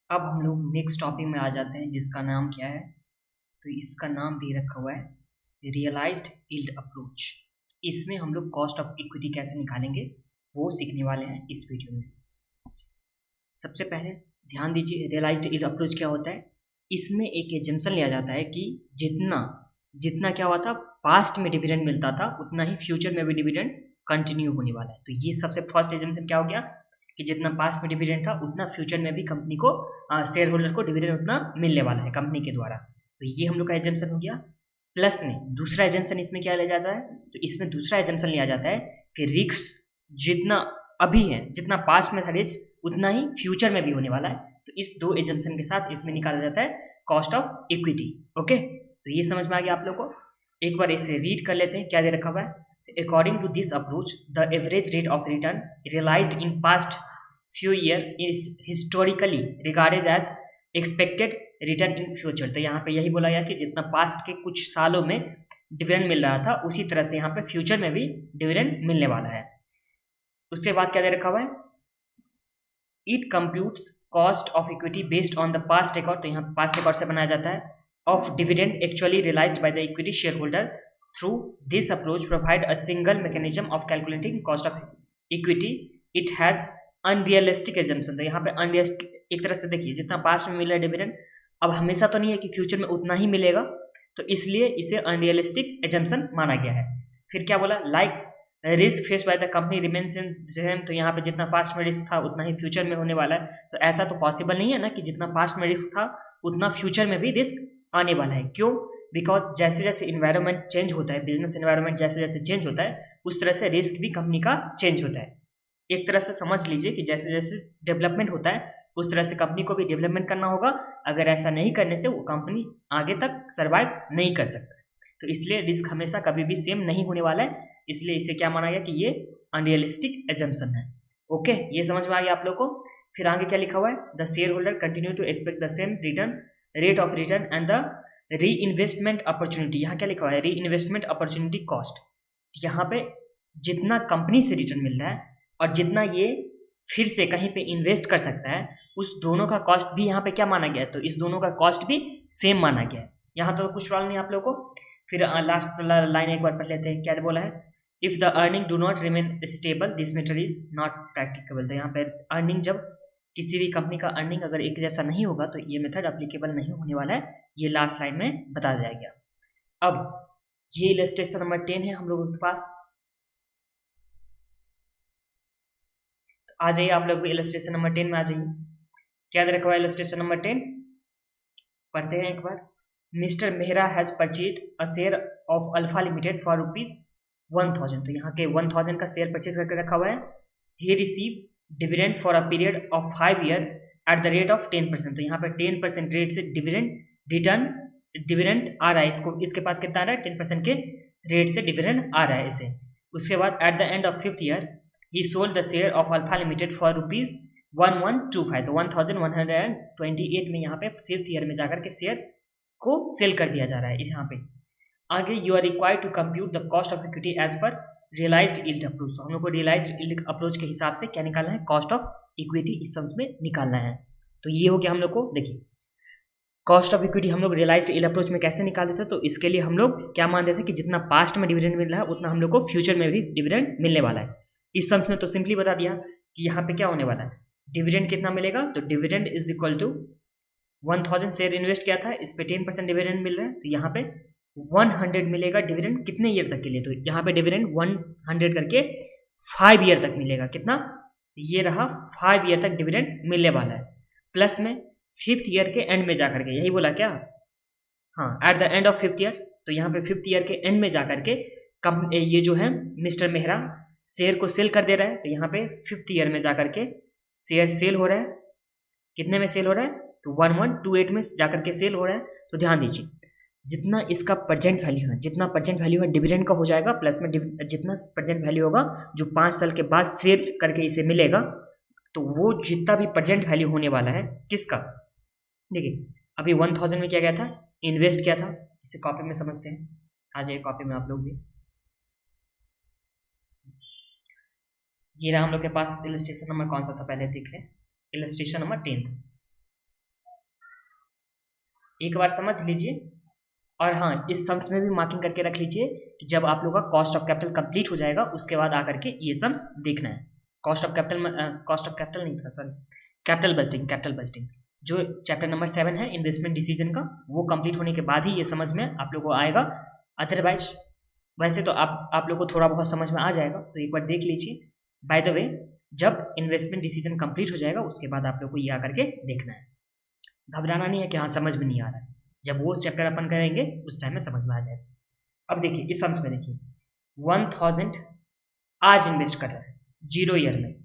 अब हम लोग नेक्स्ट टॉपिक में आ जाते हैं जिसका नाम क्या है। तो इसका नाम दे रखा हुआ है रियलाइज्ड यील्ड अप्रोच। इसमें हम लोग कॉस्ट ऑफ इक्विटी कैसे निकालेंगे वो सीखने वाले हैं इस वीडियो में। सबसे पहले ध्यान दीजिए रियलाइज्ड यील्ड अप्रोच क्या होता है। इसमें एक एजम्पशन लिया जाता है कि जितना जितना क्या हुआ था पास्ट में डिविडेंड मिलता था उतना ही फ्यूचर में भी डिविडेंड कंटिन्यू होने वाला है। तो ये सबसे फर्स्ट एजम्पशन क्या हो गया कि जितना पास्ट में डिविडेंड था उतना फ्यूचर में भी कंपनी को शेयर होल्डर को डिविडेंड उतना मिलने वाला है कंपनी के द्वारा। तो ये हम लोग का एजम्पशन हो गया। प्लस में दूसरा एजम्पशन इसमें क्या लिया जाता है, तो इसमें दूसरा एजम्पशन लिया जाता है कि रिस्क जितना अभी है जितना पास्ट में था रिस्क उतना ही फ्यूचर में भी होने वाला है। तो इस दो एजम्पशन के साथ इसमें निकाला जाता है कॉस्ट ऑफ इक्विटी। ओके, तो ये समझ में आ गया आप लोग को। एक बार इसे रीड कर लेते हैं क्या दे रखा हुआ है। According to this approach, the average rate of return realized in past few years is historically regarded as expected return in future। तो यहाँ पे यही बोला गया कि जितना पास्ट के कुछ सालों में डिविडेंड मिल रहा था उसी तरह से यहाँ पे फ्यूचर में भी डिविडेंड मिलने वाला है। उसके बाद क्या दे रखा हुआ है, it computes cost of equity based on the past record. तो यहाँ पास्ट रिकॉर्ड से बनाया जाता है of dividend actually realised by the equity share holder. Through this approach, provide a single mechanism of calculating cost of equity. It has unrealistic assumption। तो यहाँ पे unrealistic एक तरह से देखिए जितना पास्ट में मिला डिविडेंड अब हमेशा तो नहीं है कि फ्यूचर में उतना ही मिलेगा, तो इसलिए इसे अनरियलिस्टिक एजम्पशन माना गया है। फिर क्या बोला, like risk face by the company remains in same. तो यहाँ पे जितना पास्ट में रिस्क था उतना ही फ्यूचर में होने वाला है। तो ऐसा तो पॉसिबल नहीं है ना कि जितना पास्ट में रिस्क था उतना फ्यूचर में भी रिस्क आने वाला है। क्यों? बिकॉज जैसे जैसे इन्वायरमेंट चेंज होता है, बिजनेस इन्वायरमेंट जैसे जैसे चेंज होता है उस तरह से रिस्क भी कंपनी का चेंज होता है। एक तरह से समझ लीजिए कि जैसे जैसे डेवलपमेंट होता है उस तरह से कंपनी को भी डेवलपमेंट करना होगा। अगर ऐसा नहीं करने से वो कंपनी आगे तक सर्वाइव नहीं कर सकता। तो इसलिए रिस्क हमेशा कभी भी सेम नहीं होने वाला है, इसलिए इसे क्या माना गया कि ये अनरियलिस्टिक एजम्पशन है। ओके, ये समझ में आ गया आप लोग को। फिर आगे क्या लिखा हुआ है, the share holder continue to expect the same return rate of return and the re investment opportunity. यहाँ क्या लिखा हुआ है, री इन्वेस्टमेंट अपॉर्चुनिटी कॉस्ट। यहाँ पे जितना कंपनी से रिटर्न मिल रहा है और जितना ये फिर से कहीं पे इन्वेस्ट कर सकता है उस दोनों का कॉस्ट भी यहाँ पे क्या माना गया है, तो इस दोनों का कॉस्ट भी सेम माना गया है। यहाँ तो कुछ प्रॉब्लम नहीं आप लोगों को। फिर लास्ट लाइन एक बार पढ़ लेते हैं क्या बोला है, if the earning do not remain stable this method is not practicable. तो यहाँ पे अर्निंग जब किसी भी कंपनी का अर्निंग अगर एक जैसा नहीं होगा तो ये मेथड अप्लीकेबल नहीं होने वाला है, ये लास्ट लाइन में बता दिया गया। अब ये इलस्ट्रेशन नंबर 10 है हम लोगों के पास। आ जाइए आप लोग इलस्ट्रेशन नंबर 10 में आ जाइए। क्या दे रखा हुआ है इलस्ट्रेशन नंबर 10, पढ़ते हैं एक बार। Mister Mehra has purchase a share of Alpha Limited for ₹1000। तो यहाँ के 1000 का शेयर परचेज करके रखा हुआ है। He receive dividend for a period of 5 year at the rate of 10%। तो यहाँ पर 10% रेट से डिविडेंड रिटर्न डिविडेंड आ रहा है इसको, इसके पास कितना आ रहा है 10% के रेट से डिविडेंड आ रहा है इसे। उसके बाद at the end of 5th year he sold the share of Alpha Limited for ₹1125। तो 1128 में यहाँ पे 5th ईयर में जाकर के शेयर को सेल कर दिया जा रहा है यहाँ पे। आगे you are required to compute the cost of equity as per realised yield approach. हम लोग को रियलाइज्ड यील्ड अप्रोच के हिसाब से क्या निकालना है, कॉस्ट ऑफ इक्विटी इस सम्स में निकालना है। तो ये हो गया हम लोग को। देखिए कॉस्ट ऑफ इक्विटी हम लोग रियलाइज्ड यील्ड अप्रोच में कैसे निकालते थे, तो इसके लिए हम लोग क्या मानते थे कि जितना पास्ट में डिविडेंड मिल रहा है उतना हम लोग को फ्यूचर में भी डिविडेंड मिलने वाला है। इस सम्स में तो सिंपली बता दिया कि यहाँ पे क्या होने वाला है, डिविडेंड कितना मिलेगा, तो dividend is equal to 1000 share invest किया था, इस पे 10% डिविडेंड मिल रहा है। तो यहाँ पे 100 मिलेगा डिविडेंड कितने ईयर तक के लिए, तो यहाँ पे डिविडेंड 100 करके 5 ईयर तक मिलेगा। कितना, ये रहा 5 ईयर तक डिविडेंड मिलने वाला है। प्लस में 5th ईयर के एंड में जाकर के, यही बोला क्या, हाँ at the end of 5th year. तो यहाँ पे 5th ईयर के एंड में जाकर के ये जो है मिस्टर मेहरा शेयर को सेल कर दे रहा है। तो यहाँ पे 5th ईयर में जाकर के शेयर सेल हो रहा है, कितने में सेल हो रहा है, तो 1128 में जाकर के सेल हो रहा है। तो ध्यान दीजिए जितना इसका प्रेजेंट वैल्यू है, जितना प्रेजेंट वैल्यू है डिविडेंड का हो जाएगा, प्लस में जितना प्रेजेंट वैल्यू होगा जो 5 साल के बाद सेल करके इसे मिलेगा, तो वो जितना भी प्रेजेंट वैल्यू होने वाला है किसका, देखिए अभी 1000 में क्या गया था, इन्वेस्ट किया था। इसे कॉपी में समझते हैं, आ जाइए कॉपी में आप लोग भी। ये रहा हम लोग के पास इलस्ट्रेशन नंबर कौन सा था, पहले देख लें, इलस्ट्रेशन नंबर 10 था। एक बार समझ लीजिए। और हाँ, इस सम्स में भी मार्किंग करके रख लीजिए कि जब आप लोगों का कॉस्ट ऑफ कैपिटल कंप्लीट हो जाएगा उसके बाद आकर के ये सम्स देखना है। कॉस्ट ऑफ कैपिटल नहीं था, सॉरी, कैपिटल बजटिंग जो चैप्टर नंबर 7 है इन्वेस्टमेंट डिसीजन का, वो कंप्लीट होने के बाद ही ये समझ में आप लोगों को आएगा। अदरवाइज वैसे तो आप लोग को थोड़ा बहुत समझ में आ जाएगा, तो एक बार देख लीजिए। बाय द वे, जब इन्वेस्टमेंट डिसीजन कंप्लीट हो जाएगा उसके बाद आप लोग को ये आकर के देखना है। घबराना नहीं है कि हाँ समझ में नहीं आ रहा है, जब वो चैप्टर अपन करेंगे उस टाइम में समझ में आ जाएगा। अब देखिए इस सम्स में देखिए 1000 आज इन्वेस्ट कर रहा है 0 ईयर में।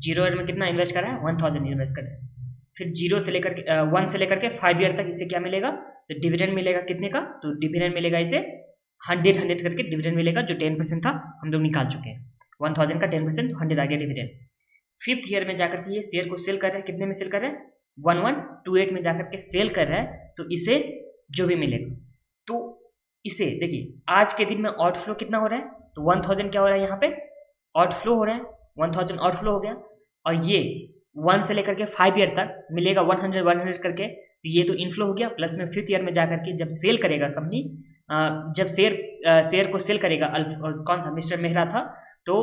0 ईयर में कितना इन्वेस्ट कर रहा है? 1000 इन्वेस्ट कर रहा है। फिर 0 से लेकर के 1 से लेकर के 5 ईयर तक इसे क्या मिलेगा? तो डिविडेंड मिलेगा कितने का? तो डिविडेंड मिलेगा इसे 100 करके डिविडेंड मिलेगा, जो 10% था हम लोग निकाल चुके हैं। 1000 का 10% 100 आ गया डिविडेंड। 5th ईयर में जाकर के ये शेयर को सेल कर रहा है, कितने में सेल कर रहा है? 1128 में जाकर के सेल कर रहा है, तो इसे जो भी मिलेगा, तो इसे देखिए आज के दिन में आउटफ्लो कितना हो रहा है? तो 1000 क्या हो रहा है यहाँ पे? आउटफ्लो हो रहा है, 1000 आउटफ्लो हो गया। और ये 1 से लेकर के 5 ईयर तक मिलेगा 100 करके, तो ये तो इनफ्लो हो गया। प्लस में 5th ईयर में जाकर के जब सेल करेगा कंपनी, जब शेयर को सेल करेगा, कौन था? मिस्टर मेहरा था। तो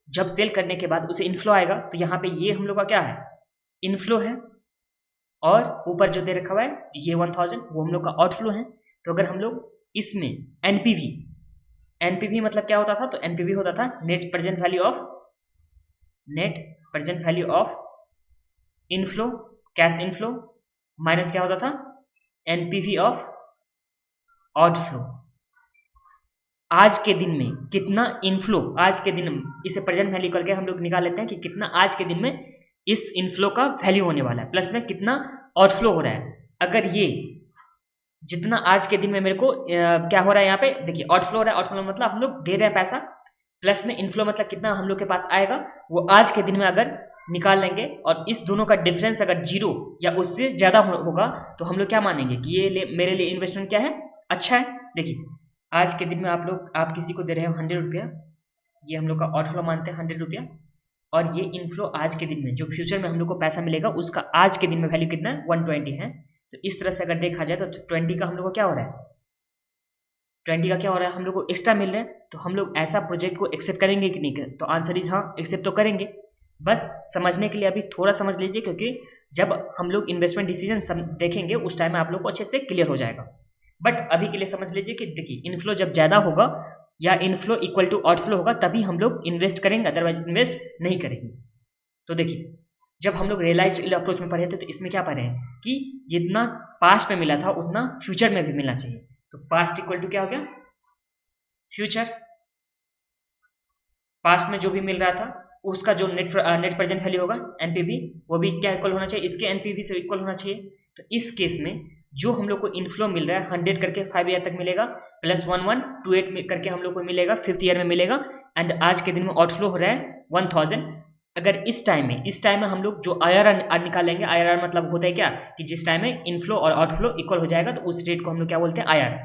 जब सेल करने के बाद उसे इनफ्लो आएगा, तो यहाँ पे ये हम लोग का क्या है? इनफ्लो है। और ऊपर जो दे रखा हुआ है ये 1000 वो हम लोग का आउटफ्लो है। तो अगर हम लोग इसमें एनपीवी मतलब क्या होता था? तो एनपीवी होता था net present value of inflow, cash inflow, minus क्या होता था? NPV of outflow. आज के दिन में कितना इनफ्लो, आज के दिन इसे प्रेजेंट वैल्यू करके हम लोग निकाल लेते हैं कि कितना आज के दिन में इस इनफ्लो का वैल्यू होने वाला है, प्लस में कितना आउटफ्लो हो रहा है। अगर ये जितना आज के दिन में मेरे को क्या हो रहा है यहाँ पे देखिए, आउटफ्लो हो रहा है, आउटफ्लो मतलब हम लोग दे रहे हैं पैसा, प्लस में इनफ्लो मतलब कितना हम लोग के पास आएगा, वो आज के दिन में अगर निकाल लेंगे और इस दोनों का डिफरेंस अगर 0 या उससे ज़्यादा होगा तो हम लोग क्या मानेंगे कि ये मेरे लिए इन्वेस्टमेंट क्या है? अच्छा है। देखिए आज के दिन में आप किसी को दे रहे हो 100 रुपया, ये हम लोग का आउटफ्लो मानते हैं 100 रुपया, और ये इनफ्लो आज के दिन में जो फ्यूचर में हम लोग को पैसा मिलेगा उसका आज के दिन में वैल्यू कितना है? 120 है। तो इस तरह से अगर देखा जाए तो 20 का हम लोग को क्या हो रहा है? 20 का क्या हो रहा है? हम लोग को एक्स्ट्रा मिल रहा है। तो हम लोग ऐसा प्रोजेक्ट को एक्सेप्ट करेंगे कि नहीं? तो आंसर इज हाँ, एक्सेप्ट तो करेंगे। बस समझने के लिए अभी थोड़ा समझ लीजिए, क्योंकि जब हम लोग इन्वेस्टमेंट डिसीजन देखेंगे उस टाइम में आप लोग को अच्छे से क्लियर हो जाएगा। बट अभी के लिए समझ लीजिए कि देखिए इनफ्लो जब ज़्यादा होगा या इनफ्लो इक्वल टू आउटफ्लो होगा तभी हम लोग इन्वेस्ट करेंगे, अदरवाइज इन्वेस्ट नहीं करेंगे। तो देखिए जब हम लोग रियलाइज्ड यील्ड अप्रोच में पढ़े थे तो इसमें क्या पढ़े हैं कि जितना पास्ट में मिला था उतना फ्यूचर में भी मिलना चाहिए। तो पास्ट इक्वल टू क्या हो गया? फ्यूचर। पास्ट में जो भी मिल रहा था उसका जो नेट प्रेजेंट वैल्यू होगा एनपीवी, वो भी क्या इक्वल होना चाहिए? इसके एनपीवी से इक्वल होना चाहिए। तो इस केस में जो हम लोग को इनफ्लो मिल रहा है 100 करके 5 ईयर तक मिलेगा, प्लस 1128 करके हम लोग को मिलेगा 5th ईयर में मिलेगा, एंड आज के दिन में आउटफ्लो हो रहा है 1000। अगर इस टाइम में हम लोग जो IRR निकालेंगे, IRR मतलब होता है क्या कि जिस टाइम में इनफ्लो और आउटफ्लो इक्वल हो जाएगा तो उस रेट को हम लोग क्या बोलते हैं? IRR।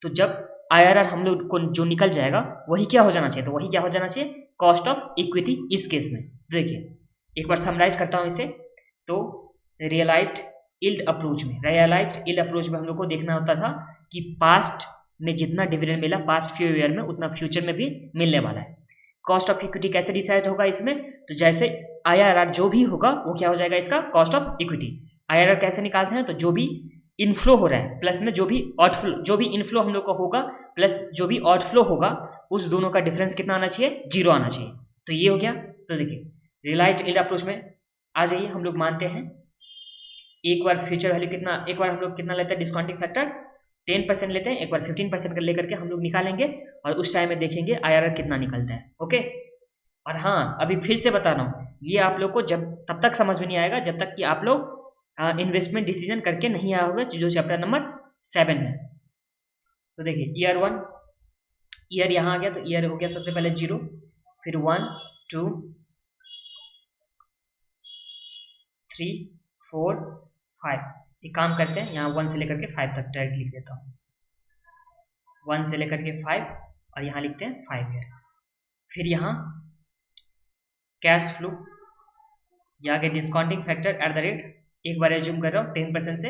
तो जब IRR हम लोग को जो निकल जाएगा वही क्या हो जाना चाहिए? तो वही क्या हो जाना चाहिए? कॉस्ट ऑफ इक्विटी इस केस में। देखिए एक बार समराइज करता हूँ इसे। तो रियलाइज्ड यील्ड अप्रोच में हम लोग को देखना होता था कि पास्ट में जितना डिविडेंड मिला पास्ट फ्यू ईयर में उतना फ्यूचर में भी मिलने वाला है। कॉस्ट ऑफ इक्विटी कैसे डिसाइड होगा इसमें? तो जैसे IRR जो भी होगा वो क्या हो जाएगा? इसका कॉस्ट ऑफ इक्विटी। IRR कैसे निकालते हैं? तो जो भी इनफ्लो हो रहा है प्लस में जो भी आउटफ्लो, जो भी इनफ्लो हम लोग का होगा प्लस जो भी आउटफ्लो होगा उस दोनों का डिफरेंस कितना आना चाहिए? 0 आना चाहिए। तो ये हो गया। तो देखिए रियलाइज्ड यील्ड अप्रोच में आ जाइए, हम लोग मानते हैं एक बार फ्यूचर वैल्यू कितना, एक बार हम लोग कितना लेते हैं? डिस्काउंटिंग फैक्टर 10% लेते हैं, एक बार 15% लेकर के हम लोग निकालेंगे और उस टाइम में देखेंगे IRR कितना निकलता है। ओके। और हाँ अभी फिर से बता रहा हूँ, ये आप लोग को जब तब तक समझ में नहीं आएगा जब तक कि आप लोग इन्वेस्टमेंट डिसीजन करके नहीं आया होगा, जो चैप्टर नंबर 7 है। तो देखिए ईयर 1, ईयर यहाँ आ गया तो ईयर हो गया सबसे पहले 0, फिर 1 2 3 4 5। एक काम करते हैं यहाँ 1 से लेकर के 5 तक डायरेक्ट लिख देता हूँ, 1 से लेकर के 5 और यहाँ लिखते हैं 5 ईयर। फिर यहाँ कैश फ्लो, यहाँ के discounting factor eight the rate, एक बार एज्यूम कर रहा हूँ 10% से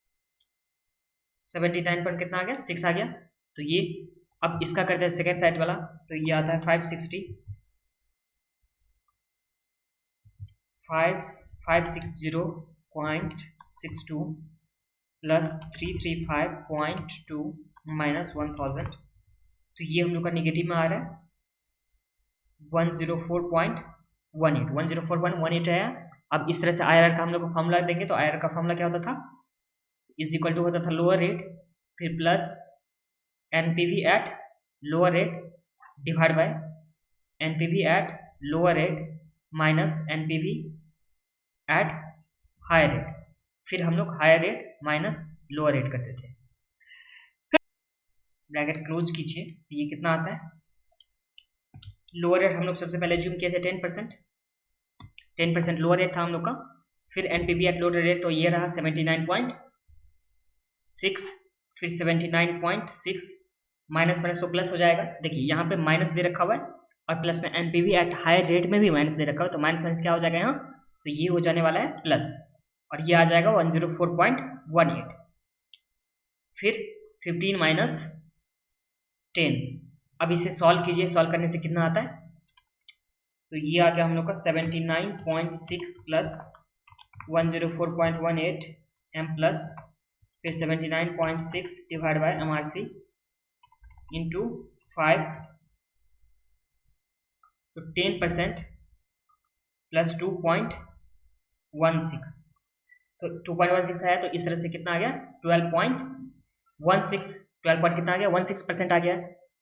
79 पर कितना आ गया 6 आ गया। तो ये अब इसका करते हैं सेकेंड साइड वाला, तो ये आता है 560.62 प्लस 335.2 माइनस 1000, तो ये हम लोग का निगेटिव में आ रहा है 104.18 आया। अब इस तरह से IRR का हम लोग को फॉर्मूला देंगे, तो IRR का फॉर्मूला क्या होता था, इज इक्वल टू होता था लोअर रेट फिर plus NPV at lower rate divide by NPV at lower rate minus NPV at higher rate, फिर हम लोग higher rate minus lower rate करते थे। ब्रैकेट क्लोज कीजिए, ये कितना आता है, लोअर रेट हम लोग सबसे पहले जूम किए थे 10% लोअर रेट था हम लोग का, फिर NPV एट लोअर रेट, तो ये रहा 79.6, फिर 79.6 माइनस माइनस तो प्लस हो जाएगा। देखिए यहाँ पे माइनस दे रखा हुआ है और प्लस में NPV एट हायर रेट में भी माइनस दे रखा हुआ है, तो माइनस माइनस क्या हो जाएगा यहाँ, तो ये हो जाने वाला है प्लस, और ये आ जाएगा 104.18, फिर 15 माइनस 10। अब इसे सॉल्व कीजिए, सॉल्व करने से कितना आता है, तो ये आ गया हम लोग का 79.6 प्लस 104.18 M प्लस फिर 79.6 डिवाइड बाय MRC इंटू 5, तो 10% प्लस 2.16, तो 2.16 आया, तो इस तरह से कितना आ गया 12.16, 12 पॉइंट कितना आ गया 16% आ गया।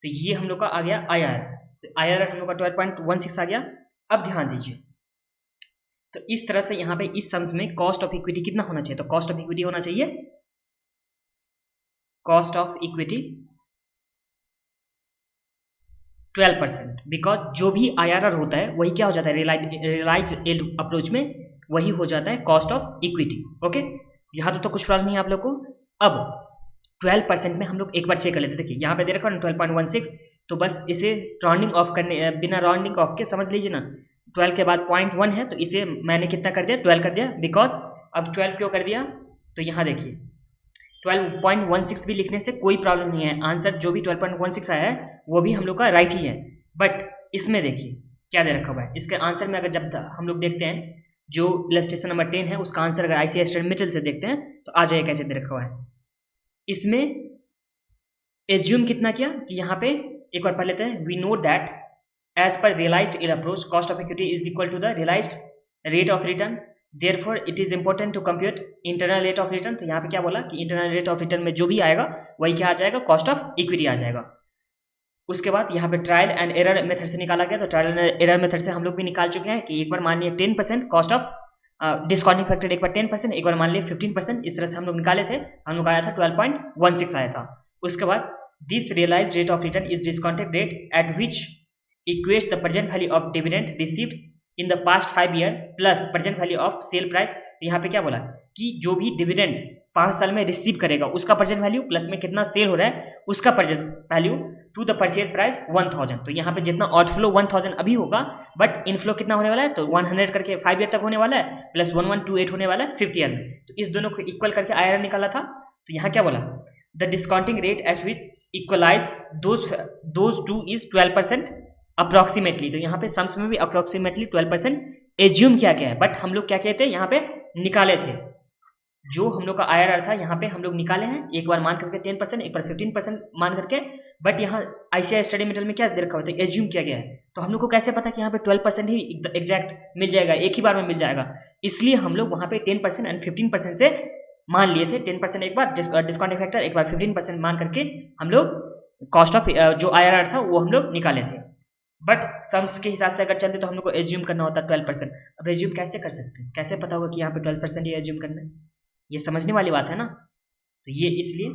तो ये हम लोग का आ गया IRR, तो IRR हम लोग का 12.16 आ गया। अब ध्यान दीजिए, तो इस तरह से यहाँ पे इस सम्स में कॉस्ट ऑफ इक्विटी कितना होना चाहिए, तो कॉस्ट ऑफ इक्विटी होना चाहिए, कॉस्ट ऑफ इक्विटी 12%, बिकॉज जो भी IRR होता है वही क्या हो जाता है रियलाइज्ड यील्ड अप्रोच में वही हो जाता है कॉस्ट ऑफ इक्विटी। ओके, यहाँ तो कुछ प्रॉब्लम नहीं है आप लोग को। अब 12% में हम लोग एक बार चेक कर लेते हैं। देखिए यहाँ पे दे रखा है 12.16, तो बस इसे राउंडिंग ऑफ करने, बिना राउंडिंग ऑफ के समझ लीजिए ना, 12 के बाद 0.1 है, तो इसे मैंने कितना कर दिया 12 कर दिया, बिकॉज अब 12 क्यों कर दिया, तो यहाँ देखिए 12.16 भी लिखने से कोई प्रॉब्लम नहीं है, आंसर जो भी 12.16 आया है वो भी हम लोग का राइट ही है। बट इसमें देखिए क्या दे रखा हुआ है, इसके आंसर में अगर जब हम लोग देखते हैं जो इलस्ट्रेशन नंबर 10 है उसका आंसर अगर ICAI स्टैंडर्ड से देखते हैं तो आ जाएगा कैसे दे रखा हुआ है। इसमें एज्यूम कितना किया कि यहाँ पे एक बार पढ़ लेते हैं, we know that as per realised yield approach cost of equity is equal to the realised rate of return, therefore it is important to compute internal rate of return. तो यहाँ पे क्या बोला कि इंटरनल रेट ऑफ रिटर्न में जो भी आएगा वही क्या आ जाएगा, कॉस्ट ऑफ इक्विटी आ जाएगा। उसके बाद यहाँ पे ट्रायल एंड एरर मेथड से निकाला गया, तो ट्रायल एंड एरर मेथड से हम लोग भी निकाल चुके हैं कि एक बार मान लिया 10% कॉस्ट ऑफ डिस्काउंटिंग फैक्टर, एक बार 10%, एक बार मान लिया 15%, इस तरह से हम लोग निकाले थे, हम लोग आया था 12.16 आया था। उसके बाद this realised rate of return is discounted rate at which equates the present value of dividend received in the past 5 year plus present value of sale price. यहाँ पे क्या बोला कि जो भी डिविडेंड 5 साल में रिसीव करेगा उसका प्रेजेंट वैल्यू प्लस में कितना सेल हो रहा है उसका present value to the purchase price 1000। तो यहाँ पे जितना आउटफ्लो 1000 अभी होगा, बट इनफ्लो कितना होने वाला है, तो 100 करके 5 ईयर तक होने वाला है, प्लस 1128 होने वाला है 5th ईयर में। तो इस दोनों को इक्वल करके IRR निकाला था। तो यहाँ क्या बोला, the discounting rate at which equalise those two is 12% approximately. तो यहाँ पे सम्स में भी अप्रॉक्सीमेटली 12% एज्यूम किया गया है, बट हम लोग क्या कहते हैं यहाँ पे निकाले थे, जो हम लोग का IRR था यहाँ पे हम लोग निकाले हैं, एक बार मान करके 10%, एक बार 15% मान करके, बट यहाँ ICAI स्टडी मेटेरियल में क्या दे रखा होता है, एज्यूम किया गया है। तो हम लोग को कैसे पता कि यहाँ पे 12% ही एग्जैक्ट मिल जाएगा, एक ही बार में मिल जाएगा, इसलिए हम लोग वहाँ पे 10% एंड 15% से मान लिए थे। 10% एक बार डिस्काउंटिंग फैक्टर, एक बार 15% मान करके हम लोग कॉस्ट ऑफ जो IRR था वो हम लोग निकाले थे। बट सम्स के हिसाब से अगर चलते तो हम लोग को एज्यूम करना होता है 12%। अब एज्यूम कैसे कर सकते हैं, कैसे पता होगा कि यहाँ पे 12% ही एज्यूम करना है, ये समझने वाली बात है ना। तो ये इसलिए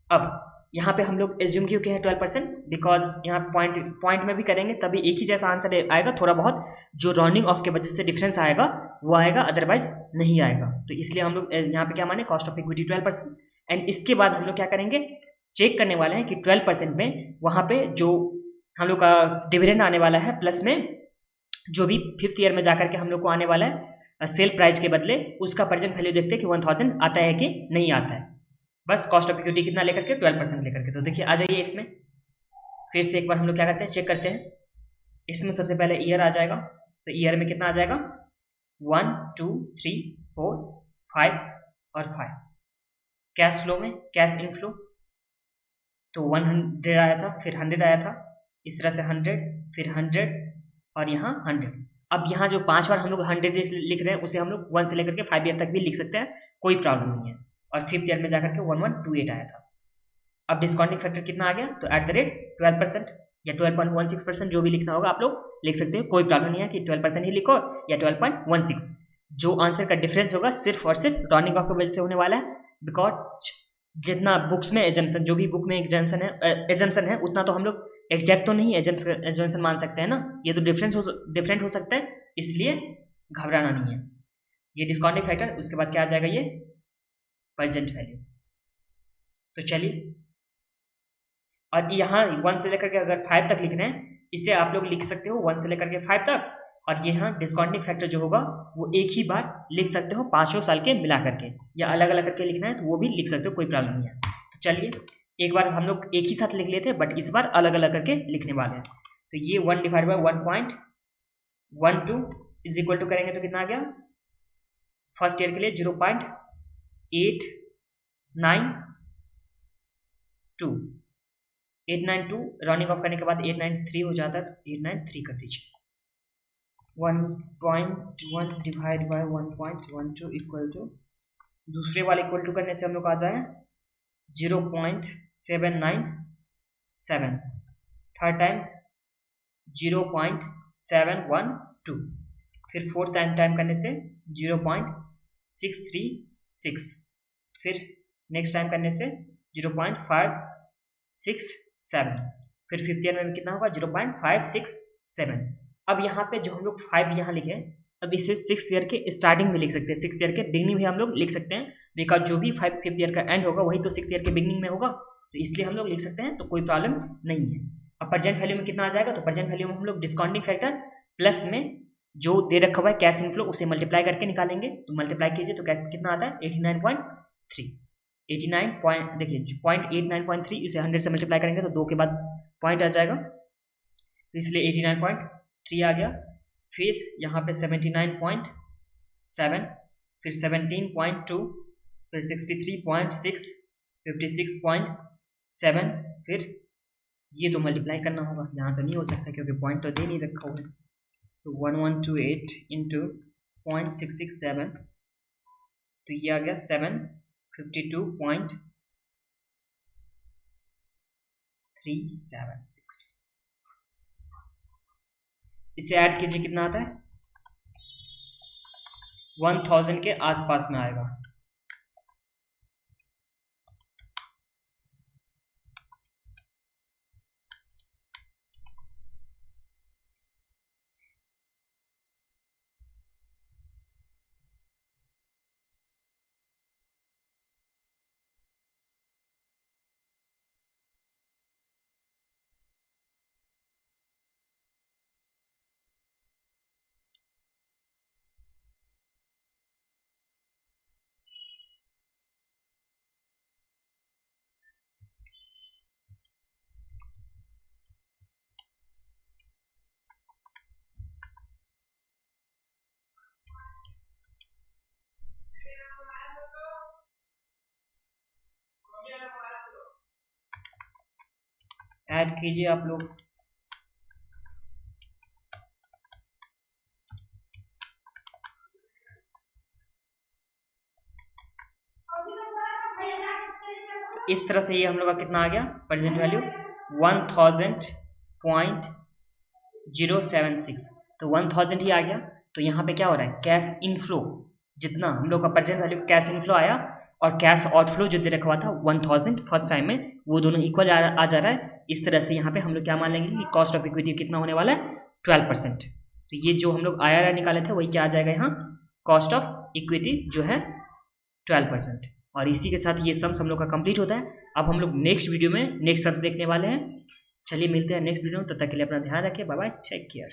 अब यहाँ पे हम लोग एज्यूम क्यों किए हैं 12%, बिकॉज यहाँ पॉइंट में भी करेंगे तभी एक ही जैसा आंसर आएगा, थोड़ा बहुत जो राउंडिंग ऑफ के वजह से डिफरेंस आएगा वो आएगा, अदरवाइज नहीं आएगा। तो इसलिए हम लोग यहाँ पे क्या माने, कॉस्ट ऑफ इक्विटी 12%। एंड इसके बाद हम लोग क्या करेंगे, चेक करने वाले हैं कि 12% में वहाँ पे जो हम लोग का डिविडेंड आने वाला है, प्लस में जो भी 5th ईयर में जाकर के हम लोग को आने वाला है सेल प्राइस के बदले, उसका प्रेजेंट वैल्यू देखते हैं कि 1000 आता है कि नहीं आता है। बस कॉस्ट ऑफ इक्विटी कितना लेकर के 12% लेकर के। तो देखिए आ जाइए इसमें फिर से एक बार हम लोग क्या करते हैं, चेक करते हैं। इसमें सबसे पहले ईयर आ जाएगा, तो ईयर में कितना आ जाएगा 1 2 3 4 5 और 5। कैश फ्लो में कैश इनफ्लो तो 100 आया था, फिर 100 आया था, इस तरह से 100 फिर 100 और यहाँ 100। अब यहाँ जो 5 बार हम लोग 100 लिख रहे हैं उसे हम लोग 1 से लेकर के 5 ईयर तक भी लिख सकते हैं, कोई प्रॉब्लम नहीं है। और 5th ईयर में जाकर के 1128 आया था। अब डिस्काउंटिंग फैक्टर कितना आ गया, तो एट द रेट 12% या 12.16%, जो भी लिखना होगा आप लोग लिख सकते हो, कोई प्रॉब्लम नहीं है कि 12% ही लिखो या 12.16। जो आंसर का डिफरेंस होगा सिर्फ और सिर्फ राउंडिंग ऑफ की वजह से होने वाला है, बिकॉज जितना बुक्स में एजम्पशन, जो भी बुक में एजम्पशन है उतना तो हम लोग एग्जैक्ट तो नहीं एजम्पशन मान सकते हैं ना, ये तो डिफरेंट हो सकता है, इसलिए घबराना नहीं है। ये डिस्काउंटिंग फैक्टर, उसके बाद क्या आ जाएगा ये प्रेजेंट वैल्यू। तो चलिए, और यहाँ 1 से लेकर के अगर 5 तक लिखना है, इसे आप लोग लिख सकते हो 1 से लेकर के 5 तक, और यहाँ डिस्काउंटिंग फैक्टर जो होगा वो एक ही बार लिख सकते हो 5 साल के मिला करके, या अलग अलग करके लिखना है तो वो भी लिख सकते हो, कोई प्रॉब्लम नहीं है। तो चलिए, एक बार हम लोग एक ही साथ लिख लिए थे, बट इस बार अलग अलग करके लिखने वाले हैं। तो ये 1 divide by 1.12 is equal to करेंगे तो कितना आ गया, फर्स्ट ईयर के लिए 0.892 राउंडिंग ऑफ करने के बाद 893 हो जाता है, तो 893 कर दीजिए। 1.1 डिवाइड बाय 1.12 इक्वल टू, दूसरे वाले इक्वल टू करने से हम लोग आता है 0.797, थर्ड टाइम 0.712, फिर फोर्थ टाइम करने से 0.636, फिर नेक्स्ट टाइम करने से 0.567, फिर 5th ईयर में कितना होगा 0.567। अब यहाँ पे जो हम लोग 5 यहाँ लिखे, अब इसे 6th ईयर के स्टार्टिंग में लिख सकते हैं, 6th ईयर के बिगनिंग में हम लोग लिख सकते हैं, बिकॉज जो भी 5th ईयर का एंड होगा वही तो 6th ईयर के बिगनिंग में होगा, तो इसलिए हम लोग लिख सकते हैं, तो कोई प्रॉब्लम नहीं है। अब प्रेजेंट वैल्यू में कितना आ जाएगा, तो प्रेजेंट वैल्यू में हम लोग डिस्काउंटिंग फैक्टर प्लस में जो दे रखा हुआ है कैश इनफ्लो उसे मल्टीप्लाई करके निकालेंगे। तो मल्टीप्लाई कीजिए तो कितना आता है 89.3, 89 पॉइंट, देखिए 0.89.3, इसे 100 से मल्टीप्लाई करेंगे तो 2 के बाद पॉइंट आ जाएगा, तो इसलिए 89.3 आ गया। फिर यहाँ पे 79.7, फिर 17.2, फिर 63.6, 56.7, फिर ये तो मल्टीप्लाई करना होगा, यहाँ तो नहीं हो सकता क्योंकि पॉइंट तो दे नहीं रखा हुआ है। तो 1128 इंटू 0.667, तो ये आ गया 752.376। इसे ऐड कीजिए, कितना आता है 1000 के आसपास में आएगा। ऐड कीजिए आप लोग, तो इस तरह से ये हम लोग का कितना आ गया प्रेजेंट वैल्यू 1000.076, तो 1000 ही आ गया। तो यहाँ पे क्या हो रहा है, कैश इनफ्लो जितना हम लोग का प्रेजेंट वैल्यू कैश इनफ्लो आया और कैश आउटफ्लो जो दे रखा हुआ था 1000 फर्स्ट टाइम में, वो दोनों इक्वल आ जा रहा है। इस तरह से यहाँ पे हम लोग क्या मान लेंगे कि कॉस्ट ऑफ इक्विटी कितना होने वाला है 12%। तो ये जो हम लोग IRR निकाले थे वही क्या आ जाएगा यहाँ, कॉस्ट ऑफ इक्विटी जो है 12%। और इसी के साथ ये सम्स हम लोग का कंप्लीट होता है। अब हम लोग नेक्स्ट वीडियो में नेक्स्ट सम देखने वाले हैं। चलिए मिलते हैं नेक्स्ट वीडियो में, तब तक के लिए अपना ध्यान रखिए, बाय बाय, टेक केयर।